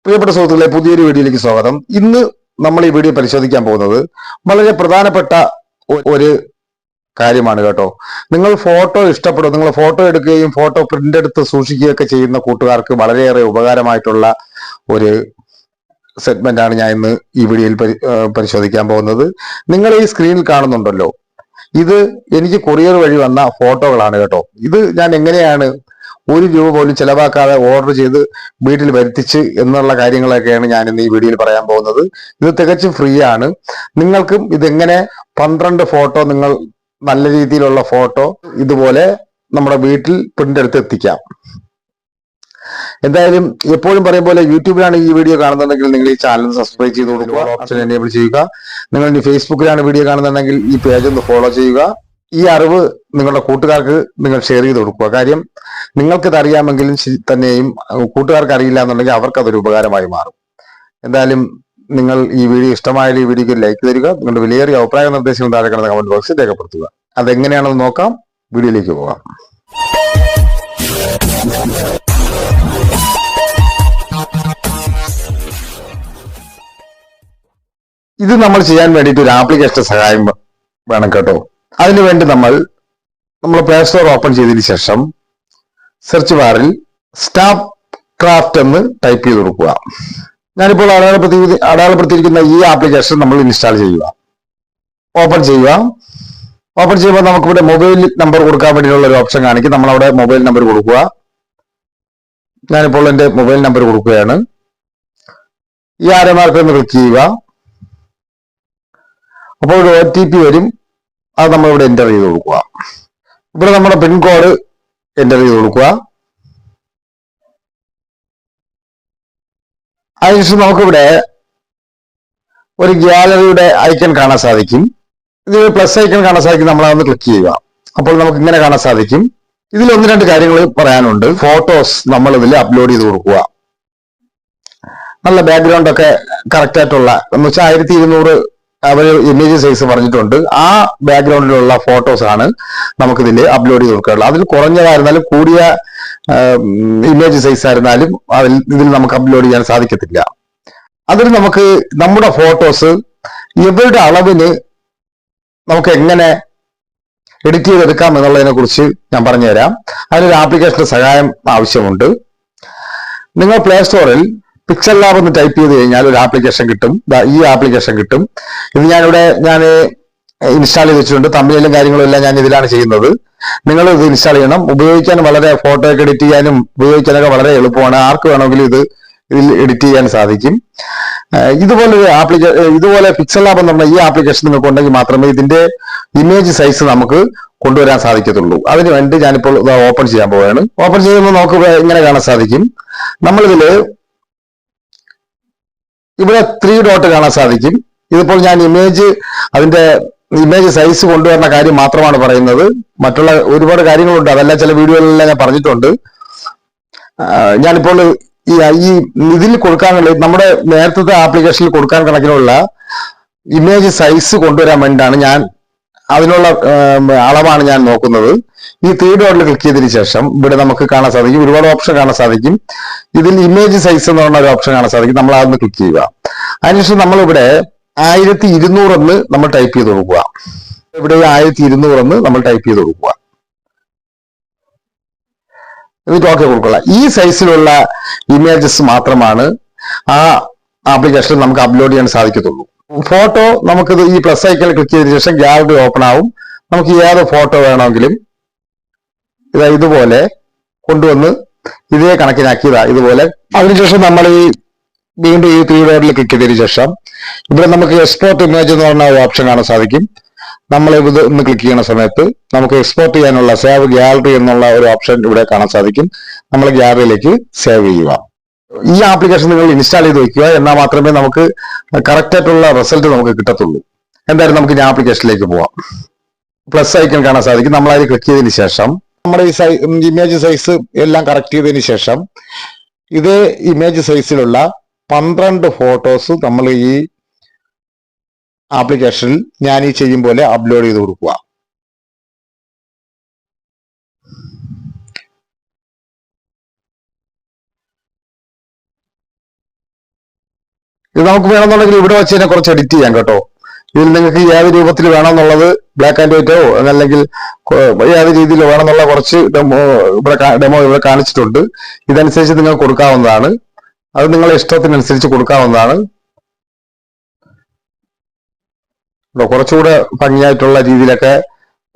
പ്രിയപ്പെട്ട സുഹൃത്തുക്കളെ, പുതിയൊരു വീഡിയോയിലേക്ക് സ്വാഗതം. ഇന്ന് നമ്മൾ ഈ വീഡിയോ പരിശോധിക്കാൻ പോകുന്നത് വളരെ പ്രധാനപ്പെട്ട ഒരു കാര്യമാണ് കേട്ടോ. നിങ്ങൾ ഫോട്ടോ ഇഷ്ടപ്പെടും, നിങ്ങൾ ഫോട്ടോ എടുക്കുകയും ഫോട്ടോ പ്രിന്റ് എടുത്ത് സൂക്ഷിക്കുകയൊക്കെ ചെയ്യുന്ന കൂട്ടുകാർക്ക് വളരെയേറെ ഉപകാരമായിട്ടുള്ള ഒരു സെഗ്മെന്റ് ആണ് ഞാൻ ഇന്ന് ഈ വീഡിയോയിൽ പരിശോധിക്കാൻ പോകുന്നത്. നിങ്ങൾ ഈ സ്ക്രീനിൽ കാണുന്നുണ്ടല്ലോ, ഇത് എനിക്ക് കൊറിയർ വഴി വന്ന ഫോട്ടോകളാണ് കേട്ടോ. ഇത് ഞാൻ എങ്ങനെയാണ് ₹1 പോലും ചെലവാക്കാതെ ഓർഡർ ചെയ്ത് വീട്ടിൽ വരുത്തിച്ച് എന്നുള്ള കാര്യങ്ങളൊക്കെയാണ് ഞാൻ ഇന്ന് ഈ വീഡിയോയിൽ പറയാൻ പോകുന്നത്. ഇത് തികച്ചും ഫ്രീ ആണ്. നിങ്ങൾക്കും ഇതെങ്ങനെ 12 ഫോട്ടോ, നിങ്ങൾ നല്ല രീതിയിലുള്ള ഫോട്ടോ ഇതുപോലെ നമ്മുടെ വീട്ടിൽ പ്രിന്റ് എടുത്ത് എത്തിക്കാം. എന്തായാലും എപ്പോഴും പറയും പോലെ, യൂട്യൂബിലാണ് ഈ വീഡിയോ കാണുന്നുണ്ടെങ്കിൽ നിങ്ങൾ ഈ ചാനൽ സബ്സ്ക്രൈബ് ചെയ്ത് കൊടുക്കുക, ഓപ്ഷൻ എനേബിൾ ചെയ്യുക. നിങ്ങൾ ഇനി ഫേസ്ബുക്കിലാണ് വീഡിയോ കാണുന്നുണ്ടെങ്കിൽ ഈ പേജ് ഒന്ന് ഫോളോ ചെയ്യുക. ഈ അറിവ് നിങ്ങളുടെ കൂട്ടുകാർക്ക് നിങ്ങൾ ഷെയർ ചെയ്ത് കൊടുക്കുക. കാര്യം നിങ്ങൾക്കിത് അറിയാമെങ്കിലും തന്നെയും കൂട്ടുകാർക്ക് അറിയില്ല എന്നുണ്ടെങ്കിൽ അവർക്ക് അതൊരു ഉപകാരമായി മാറും. എന്തായാലും നിങ്ങൾ ഈ വീഡിയോ ഇഷ്ടമായാലും ഈ വീഡിയോക്ക് ലൈക്ക് തരിക. നിങ്ങളുടെ വിലയേറിയ അഭിപ്രായ നിർദ്ദേശങ്ങൾ താഴെ കിടന്ന കമന്റ് ബോക്സിൽ രേഖപ്പെടുത്തുക. അതെങ്ങനെയാണെന്ന് നോക്കാം. വീഡിയോയിലേക്ക് പോകാം. ഇത് നമ്മൾ ചെയ്യാൻ വേണ്ടിയിട്ട് ഒരു ആപ്ലിക്കേഷൻ സഹായം വേണം കേട്ടോ. അതിനുവേണ്ടി നമ്മൾ പ്ലേ സ്റ്റോർ ഓപ്പൺ ചെയ്തതിന് ശേഷം സെർച്ച് ബാറിൽ സ്റ്റാഫ് ക്രാഫ്റ്റ് എന്ന് ടൈപ്പ് ചെയ്ത് കൊടുക്കുക. ഞാനിപ്പോൾ അടയാളപ്പെടുത്തിയിരിക്കുന്ന ഈ ആപ്ലിക്കേഷൻ നമ്മൾ ഇൻസ്റ്റാൾ ചെയ്യുക. ഓപ്പൺ ചെയ്യുക. ഓപ്പൺ ചെയ്യുമ്പോൾ നമുക്കിവിടെ മൊബൈൽ നമ്പർ കൊടുക്കാൻ വേണ്ടിയിട്ടുള്ള ഒരു ഓപ്ഷൻ കാണിക്കും. നമ്മളവിടെ മൊബൈൽ നമ്പർ കൊടുക്കുക. ഞാനിപ്പോൾ എൻ്റെ മൊബൈൽ നമ്പർ കൊടുക്കുകയാണ്. ഈ ആരോ മാർക്ക് ഒന്ന് ക്ലിക്ക് ചെയ്യുക. അപ്പോൾ ഒരു OTP വരും. അത് നമ്മളിവിടെ എൻ്റർ ചെയ്ത് കൊടുക്കുക. ഇവിടെ നമ്മുടെ പിൻകോഡ് എൻ്റർ ചെയ്ത് കൊടുക്കുക. അതിനുശേഷം നമുക്കിവിടെ ഒരു ഗ്യാലറിയുടെ ഐക്കൺ കാണാൻ സാധിക്കും. ഇതിൽ പ്ലസ് ഐക്കൺ കാണാൻ സാധിക്കും. നമ്മളതൊന്ന് ക്ലിക്ക് ചെയ്യുക. അപ്പോൾ നമുക്ക് ഇങ്ങനെ കാണാൻ സാധിക്കും. ഇതിൽ 1-2 കാര്യങ്ങൾ പറയാനുണ്ട്. ഫോട്ടോസ് നമ്മൾ ഇതിൽ അപ്ലോഡ് ചെയ്ത് കൊടുക്കുക. നല്ല ബാക്ക്ഗ്രൗണ്ട് ഒക്കെ കറക്റ്റ് ആയിട്ടുള്ള, എന്ന് വെച്ചാൽ 1200 അവർ ഇമേജ് സൈസ് പറഞ്ഞിട്ടുണ്ട്. ആ ബാക്ക്ഗ്രൗണ്ടിലുള്ള ഫോട്ടോസ് ആണ് നമുക്കിതിൽ അപ്ലോഡ് ചെയ്ത് കൊടുക്കാറുള്ളത്. അതിൽ കുറഞ്ഞതായിരുന്നാലും കൂടിയ ഇമേജ് സൈസ് ആയിരുന്നാലും ഇതിൽ നമുക്ക് അപ്ലോഡ് ചെയ്യാൻ സാധിക്കത്തില്ല. അതിൽ നമുക്ക് നമ്മുടെ ഫോട്ടോസ് ഇവരുടെ അളവിന് നമുക്ക് എങ്ങനെ എഡിറ്റ് ചെയ്തെടുക്കാം എന്നുള്ളതിനെ കുറിച്ച് ഞാൻ പറഞ്ഞുതരാം. അതിനൊരു ആപ്ലിക്കേഷന്റെ സഹായം ആവശ്യമുണ്ട്. നിങ്ങൾ പ്ലേ സ്റ്റോറിൽ പിക്സൽ ലാബ് എന്ന് ടൈപ്പ് ചെയ്ത് കഴിഞ്ഞാൽ ഒരു ആപ്ലിക്കേഷൻ കിട്ടും. ഈ ആപ്ലിക്കേഷൻ കിട്ടും. ഇത് ഞാൻ ഇൻസ്റ്റാൾ ചെയ്ത് വെച്ചിട്ടുണ്ട്. തമ്മിലും കാര്യങ്ങളും എല്ലാം ഞാൻ ഇതിലാണ് ചെയ്യുന്നത്. നിങ്ങൾ ഇത് ഇൻസ്റ്റാൾ ചെയ്യണം. ഉപയോഗിക്കാൻ വളരെ, ഫോട്ടോ ഒക്കെ എഡിറ്റ് ചെയ്യാനും ഉപയോഗിക്കാനൊക്കെ വളരെ എളുപ്പമാണ്. ആർക്ക് വേണമെങ്കിലും ഇതിൽ എഡിറ്റ് ചെയ്യാൻ സാധിക്കും. ഇതുപോലെ പിക്സൽ ലാബ് എന്ന് പറഞ്ഞ ഈ ആപ്ലിക്കേഷൻ നിങ്ങൾക്ക് ഉണ്ടെങ്കിൽ മാത്രമേ ഇതിന്റെ ഇമേജ് സൈസ് നമുക്ക് കൊണ്ടുവരാൻ സാധിക്കത്തുള്ളൂ. അതിനുവേണ്ടി ഞാനിപ്പോൾ ഓപ്പൺ ചെയ്യാൻ പോവുകയാണ്. ഓപ്പൺ ചെയ്യുമ്പോൾ നമുക്ക് ഇങ്ങനെ കാണാൻ സാധിക്കും. നമ്മളിതിൽ ഇവിടെ 3 ഡോട്ട് കാണാൻ സാധിക്കും. ഇതിപ്പോൾ ഞാൻ അതിന്റെ ഇമേജ് സൈസ് കൊണ്ടുവരുന്ന കാര്യം മാത്രമാണ് പറയുന്നത്. മറ്റുള്ള ഒരുപാട് കാര്യങ്ങളുണ്ട്, അതെല്ലാം ചില വീഡിയോകളിലെല്ലാം ഞാൻ പറഞ്ഞിട്ടുണ്ട്. ഞാനിപ്പോൾ ഇതിൽ കൊടുക്കാനുള്ള, നമ്മുടെ നേരത്തെ ആപ്ലിക്കേഷനിൽ കൊടുക്കാൻ കണക്കിനുള്ള ഇമേജ് സൈസ് കൊണ്ടുവരാൻ വേണ്ടിയിട്ടാണ് അതിനുള്ള അളവാണ് ഞാൻ നോക്കുന്നത്. ഈ 3 ഡോട്ടിൽ ക്ലിക്ക് ചെയ്തതിനു ശേഷം ഇവിടെ നമുക്ക് കാണാൻ സാധിക്കും, ഒരുപാട് ഓപ്ഷൻ കാണാൻ സാധിക്കും. ഇതിൽ ഇമേജ് സൈസ് എന്ന് പറഞ്ഞ ഒരു ഓപ്ഷൻ കാണാൻ സാധിക്കും. നമ്മൾ അതൊന്ന് ക്ലിക്ക് ചെയ്യുക. അതിനുശേഷം നമ്മളിവിടെ 1200 എന്ന് നമ്മൾ ടൈപ്പ് ചെയ്ത് കൊടുക്കുക. ഇവിടെ 1200 എന്ന് നമ്മൾ ടൈപ്പ് ചെയ്ത് കൊടുക്കുക. എന്നിട്ട് ഓക്കെ കൊടുക്കുക. ഈ സൈസിലുള്ള ഇമേജസ് മാത്രമാണ് ആ ആപ്ലിക്കേഷനിൽ നമുക്ക് അപ്ലോഡ് ചെയ്യാൻ സാധിക്കത്തുള്ളൂ. ഫോട്ടോ നമുക്കിത് ഈ പ്ലസ് ഐക്കണിൽ ക്ലിക്ക് ചെയ്തതിനു ശേഷം ഗാലറി ഓപ്പൺ ആവും. നമുക്ക് ഏത് ഫോട്ടോ വേണമെങ്കിലും ഇതുപോലെ കൊണ്ടുവന്ന് ഇതേ കണക്കിനാക്കിയതാ ഇതുപോലെ. അതിനുശേഷം നമ്മൾ വീണ്ടും ഈ 3 ഡോട്ടിൽ ക്ലിക്ക് ചെയ്തതിനു ശേഷം ഇവിടെ നമുക്ക് എക്സ്പോർട്ട് ഇമേജ് എന്ന് പറഞ്ഞ ഒരു ഓപ്ഷൻ കാണാൻ സാധിക്കും. നമ്മൾ ഇത് ഒന്ന് ക്ലിക്ക് ചെയ്യുന്ന സമയത്ത് നമുക്ക് എക്സ്പോർട്ട് ചെയ്യാനുള്ള സേവ് ഗാലറി എന്നുള്ള ഒരു ഓപ്ഷൻ ഇവിടെ കാണാൻ സാധിക്കും. നമ്മൾ ഗാലറിയിലേക്ക് സേവ് ചെയ്യുക. ഈ ആപ്ലിക്കേഷൻ നിങ്ങൾ ഇൻസ്റ്റാൾ ചെയ്ത് വെക്കുക. എന്നാൽ മാത്രമേ നമുക്ക് കറക്റ്റ് ആയിട്ടുള്ള റിസൾട്ട് നമുക്ക് കിട്ടത്തുള്ളൂ. എന്തായാലും നമുക്ക് ഈ ആപ്ലിക്കേഷനിലേക്ക് പോവാം. പ്ലസ് ഐക്കൺ കാണാൻ സാധിക്കും. നമ്മൾ അതിൽ ക്ലിക്ക് ചെയ്തതിനു ശേഷം നമ്മുടെ ഈ ഇമേജ് സൈസ് എല്ലാം കറക്റ്റ് ചെയ്തതിനു ശേഷം ഇതേ ഇമേജ് സൈസിലുള്ള 12 ഫോട്ടോസ് നമ്മൾ ഈ ആപ്ലിക്കേഷനിൽ ഞാൻ ഈ ചെയ്യും പോലെ അപ്ലോഡ് ചെയ്ത് കൊടുക്കുക. ഇത് നമുക്ക് വേണമെന്നുണ്ടെങ്കിൽ ഇവിടെ വെച്ച് തന്നെ കുറച്ച് എഡിറ്റ് ചെയ്യാം കേട്ടോ. ഇതിൽ നിങ്ങൾക്ക് ഏത് രൂപത്തിൽ വേണമെന്നുള്ളത് ബ്ലാക്ക് ആൻഡ് വൈറ്റോ അല്ലെങ്കിൽ ഏത് രീതിയിൽ വേണമെന്നുള്ള കുറച്ച് ഡെമോ ഇവിടെ കാണിച്ചിട്ടുണ്ട്. ഇതനുസരിച്ച് നിങ്ങൾ കൊടുക്കാവുന്നതാണ്. അത് നിങ്ങളുടെ ഇഷ്ടത്തിനനുസരിച്ച് കൊടുക്കാവുന്നതാണ്. കുറച്ചുകൂടെ ഭംഗിയായിട്ടുള്ള രീതിയിലൊക്കെ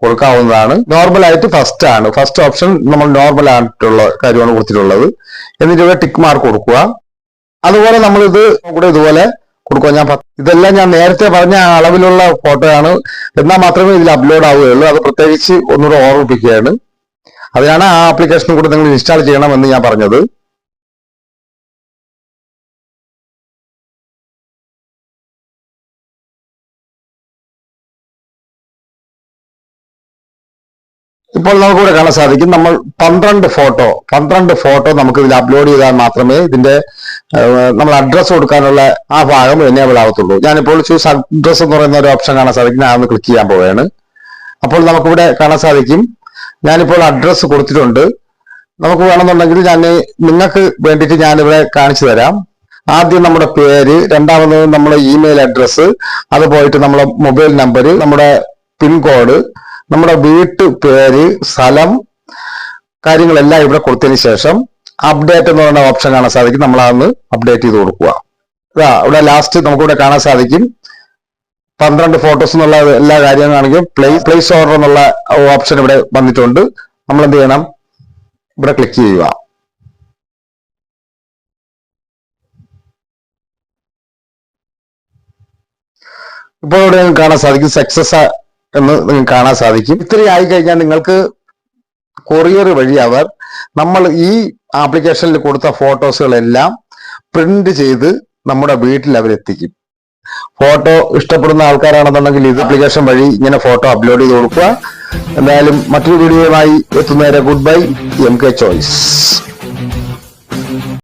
കൊടുക്കാവുന്നതാണ്. നോർമൽ ആയിട്ട് ഫസ്റ്റ് ഓപ്ഷൻ നമ്മൾ നോർമൽ ആയിട്ടുള്ള കാര്യമാണ് കൊടുത്തിട്ടുള്ളത്. എന്നിട്ട് ഇവിടെ ടിക്ക് മാർക്ക് കൊടുക്കുക. അതുപോലെ നമ്മൾ ഇത് കൂടെ ഇതുപോലെ കൊടുക്കുക. ഇതെല്ലാം ഞാൻ നേരത്തെ പറഞ്ഞ അളവിലുള്ള ഫോട്ടോയാണ്, എന്നാൽ മാത്രമേ ഇതിൽ അപ്ലോഡ് ആവുകയുള്ളൂ. അത് പ്രത്യേകിച്ച് ഒന്നുകൂടെ ഓർമ്മിപ്പിക്കുകയാണ്. അതിനാണ് ആ ആപ്ലിക്കേഷൻ കൂടെ നിങ്ങൾ ഇൻസ്റ്റാൾ ചെയ്യണമെന്ന് ഞാൻ പറഞ്ഞത്. ഇപ്പോൾ നമുക്കിവിടെ കാണാൻ സാധിക്കും നമ്മൾ 12 ഫോട്ടോ നമുക്ക് ഇതിൽ അപ്ലോഡ് ചെയ്താൽ മാത്രമേ ഇതിന്റെ നമ്മൾ അഡ്രസ് കൊടുക്കാനുള്ള ആ ഭാഗം എനേബിൾ ആവത്തുള്ളൂ. ഞാനിപ്പോൾ ചൂസ് അഡ്രസ് എന്ന് പറയുന്ന ഒരു ഓപ്ഷൻ കാണാൻ സാധിക്കും. ഞാൻ ഒന്ന് ക്ലിക്ക് ചെയ്യാൻ പോവുകയാണ്. അപ്പോൾ നമുക്കിവിടെ കാണാൻ സാധിക്കും ഞാനിപ്പോൾ അഡ്രസ് കൊടുത്തിട്ടുണ്ട്. നമുക്ക് വേണമെന്നുണ്ടെങ്കിൽ നിങ്ങൾക്ക് വേണ്ടിയിട്ട് ഞാനിവിടെ കാണിച്ചു തരാം. ആദ്യം നമ്മുടെ പേര്, രണ്ടാമത് നമ്മുടെ ഇമെയിൽ അഡ്രസ്സ്, അത് പോയിട്ട് നമ്മുടെ മൊബൈൽ നമ്പർ, നമ്മുടെ പിൻകോഡ്, നമ്മുടെ വീട്ടു പേര്, സ്ഥലം, കാര്യങ്ങളെല്ലാം ഇവിടെ കൊടുത്തതിന് ശേഷം അപ്ഡേറ്റ് എന്ന് പറയുന്ന ഓപ്ഷൻ കാണാൻ സാധിക്കും. നമ്മളതൊന്ന് അപ്ഡേറ്റ് ചെയ്ത് കൊടുക്കുക. ഇവിടെ ലാസ്റ്റ് നമുക്കിവിടെ കാണാൻ സാധിക്കും 12 ഫോട്ടോസ് എന്നുള്ള എല്ലാ കാര്യങ്ങളാണെങ്കിൽ പ്ലേസ് ഓർഡർ എന്നുള്ള ഓപ്ഷൻ ഇവിടെ വന്നിട്ടുണ്ട്. നമ്മൾ എന്ത് ചെയ്യണം? ഇവിടെ ക്ലിക്ക് ചെയ്യുക. ഇപ്പോൾ ഇവിടെ കാണാൻ സാധിക്കും സക്സസ് എന്ന് നിങ്ങൾക്ക് കാണാൻ സാധിക്കും. ഇത്രയും ആയി കഴിഞ്ഞാൽ നിങ്ങൾക്ക് കൊറിയർ വഴി നമ്മൾ ഈ ആപ്ലിക്കേഷനിൽ കൊടുത്ത ഫോട്ടോസുകളെല്ലാം പ്രിന്റ് ചെയ്ത് നമ്മുടെ വീട്ടിൽ അവരെത്തിക്കും. ഫോട്ടോ ഇഷ്ടപ്പെടുന്ന ആൾക്കാരാണെന്നുണ്ടെങ്കിൽ ഇത് ആപ്ലിക്കേഷൻ വഴി ഇങ്ങനെ ഫോട്ടോ അപ്ലോഡ് ചെയ്ത് കൊടുക്കുക. എന്തായാലും മറ്റൊരു വീഡിയോയുമായി എത്തുന്നവരെ ഗുഡ് ബൈ. MK choice.